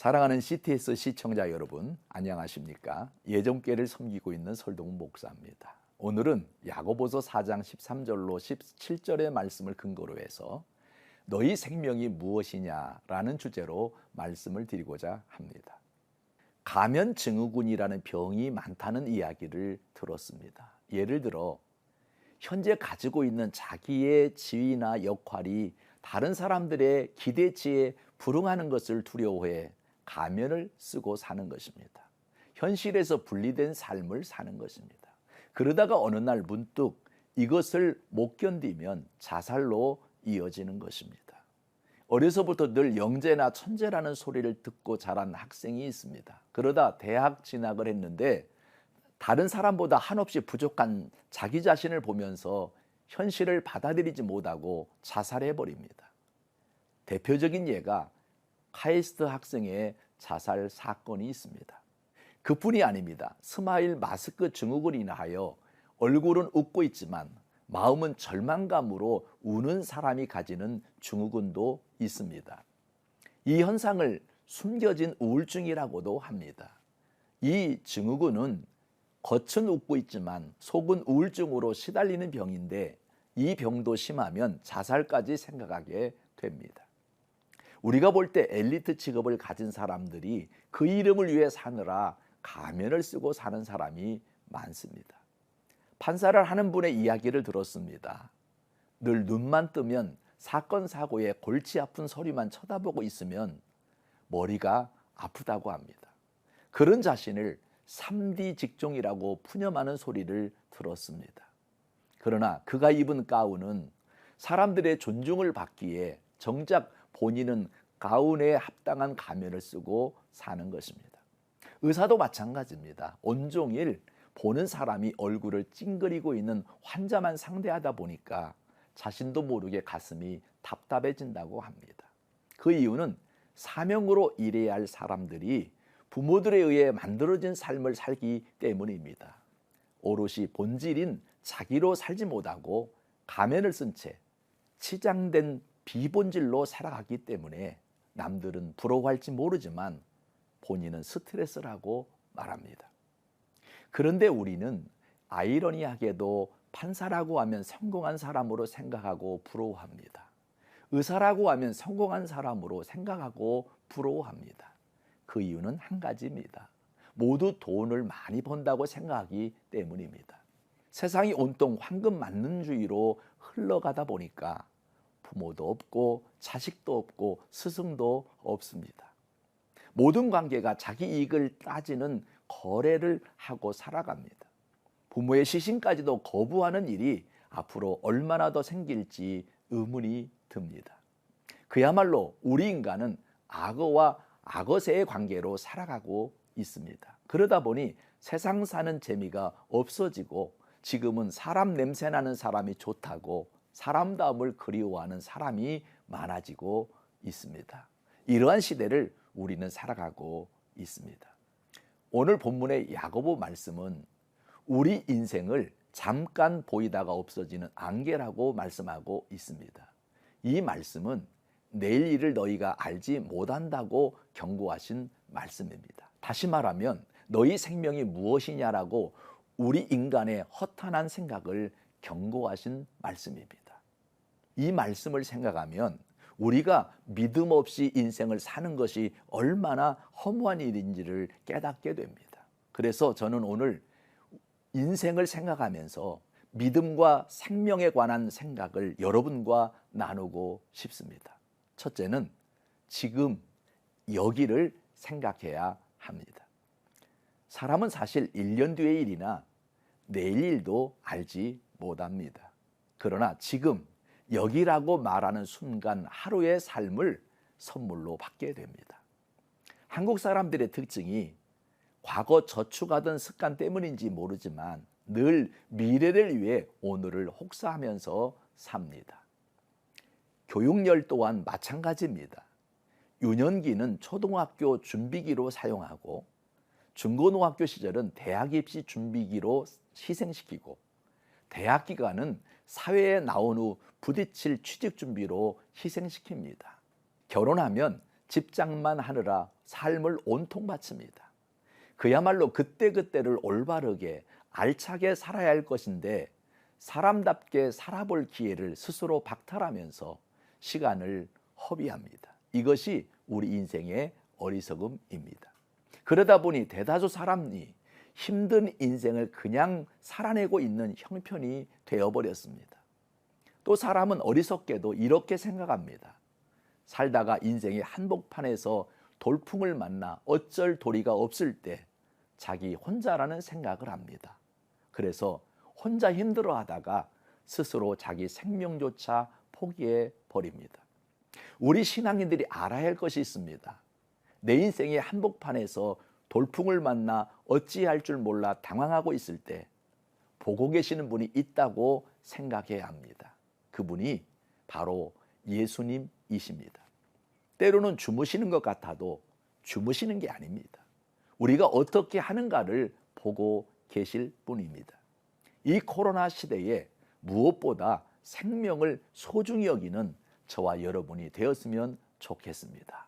사랑하는 CTS 시청자 여러분, 안녕하십니까? 예정교회를 섬기고 있는 설동훈 목사입니다. 오늘은 야고보서 4장 13절로 17절의 말씀을 근거로 해서 너희 생명이 무엇이냐라는 주제로 말씀을 드리고자 합니다. 가면증후군이라는 병이 많다는 이야기를 들었습니다. 예를 들어 현재 가지고 있는 자기의 지위나 역할이 다른 사람들의 기대치에 불응하는 것을 두려워해 가면을 쓰고 사는 것입니다. 현실에서 분리된 삶을 사는 것입니다. 그러다가 어느 날 문득 이것을 못 견디면 자살로 이어지는 것입니다. 어려서부터 늘 영재나 천재라는 소리를 듣고 자란 학생이 있습니다. 그러다 대학 진학을 했는데 다른 사람보다 한없이 부족한 자기 자신을 보면서 현실을 받아들이지 못하고 자살해버립니다. 대표적인 예가 카이스트 학생의 자살 사건이 있습니다. 그뿐이 아닙니다. 스마일 마스크 증후군이 인하여 얼굴은 웃고 있지만 마음은 절망감으로 우는 사람이 가지는 증후군도 있습니다. 이 현상을 숨겨진 우울증이라고도 합니다. 이 증후군은 겉은 웃고 있지만 속은 우울증으로 시달리는 병인데 이 병도 심하면 자살까지 생각하게 됩니다. 우리가 볼 때 엘리트 직업을 가진 사람들이 그 이름을 위해 사느라 가면을 쓰고 사는 사람이 많습니다. 판사를 하는 분의 이야기를 들었습니다. 늘 눈만 뜨면 사건 사고에 골치 아픈 소리만 쳐다보고 있으면 머리가 아프다고 합니다. 그런 자신을 3D 직종이라고 푸념하는 소리를 들었습니다. 그러나 그가 입은 가운은 사람들의 존중을 받기에 정작 본인은 가운에 합당한 가면을 쓰고 사는 것입니다. 의사도 마찬가지입니다. 온종일 보는 사람이 얼굴을 찡그리고 있는 환자만 상대하다 보니까 자신도 모르게 가슴이 답답해진다고 합니다. 그 이유는 사명으로 일해야 할 사람들이 부모들에 의해 만들어진 삶을 살기 때문입니다. 오롯이 본질인 자기로 살지 못하고 가면을 쓴 채 치장된 비본질로 살아가기 때문에 남들은 부러워할지 모르지만 본인은 스트레스라고 말합니다. 그런데 우리는 아이러니하게도 판사라고 하면 성공한 사람으로 생각하고 부러워합니다. 의사라고 하면 성공한 사람으로 생각하고 부러워합니다. 그 이유는 한 가지입니다. 모두 돈을 많이 번다고 생각하기 때문입니다. 세상이 온통 황금 만능주의로 흘러가다 보니까 부모도 없고 자식도 없고 스승도 없습니다. 모든 관계가 자기 이익을 따지는 거래를 하고 살아갑니다. 부모의 시신까지도 거부하는 일이 앞으로 얼마나 더 생길지 의문이 듭니다. 그야말로 우리 인간은 악어와 악어새의 관계로 살아가고 있습니다. 그러다 보니 세상 사는 재미가 없어지고 지금은 사람 냄새 나는 사람이 좋다고 사람다움을 그리워하는 사람이 많아지고 있습니다. 이러한 시대를 우리는 살아가고 있습니다. 오늘 본문의 야고보 말씀은 우리 인생을 잠깐 보이다가 없어지는 안개라고 말씀하고 있습니다. 이 말씀은 내일 일을 너희가 알지 못한다고 경고하신 말씀입니다. 다시 말하면 너희 생명이 무엇이냐라고 우리 인간의 허탄한 생각을 경고하신 말씀입니다. 이 말씀을 생각하면 우리가 믿음 없이 인생을 사는 것이 얼마나 허무한 일인지를 깨닫게 됩니다. 그래서 저는 오늘 인생을 생각하면서 믿음과 생명에 관한 생각을 여러분과 나누고 싶습니다. 첫째는 지금 여기를 생각해야 합니다. 사람은 사실 1년 뒤의 일이나 내일 일도 알지 못합니다. 그러나 지금 여기라고 말하는 순간 하루의 삶을 선물로 받게 됩니다. 한국 사람들의 특징이 과거 저축하던 습관 때문인지 모르지만 늘 미래를 위해 오늘을 혹사하면서 삽니다. 교육열 또한 마찬가지입니다. 유년기는 초등학교 준비기로 사용하고 중고등학교 시절은 대학 입시 준비기로 희생시키고 대학 기간은 사회에 나온 후 부딪힐 취직 준비로 희생시킵니다. 결혼하면 집장만 하느라 삶을 온통 바칩니다. 그야말로 그때그때를 올바르게 알차게 살아야 할 것인데 사람답게 살아볼 기회를 스스로 박탈하면서 시간을 허비합니다. 이것이 우리 인생의 어리석음입니다. 그러다 보니 대다수 사람이 힘든 인생을 그냥 살아내고 있는 형편이 되어버렸습니다. 또 사람은 어리석게도 이렇게 생각합니다. 살다가 인생의 한복판에서 돌풍을 만나 어쩔 도리가 없을 때 자기 혼자라는 생각을 합니다. 그래서 혼자 힘들어하다가 스스로 자기 생명조차 포기해 버립니다. 우리 신앙인들이 알아야 할 것이 있습니다. 내 인생의 한복판에서 돌풍을 만나 어찌할 줄 몰라 당황하고 있을 때 보고 계시는 분이 있다고 생각해야 합니다. 그분이 바로 예수님이십니다. 때로는 주무시는 것 같아도 주무시는 게 아닙니다. 우리가 어떻게 하는가를 보고 계실 분입니다. 이 코로나 시대에 무엇보다 생명을 소중히 여기는 저와 여러분이 되었으면 좋겠습니다.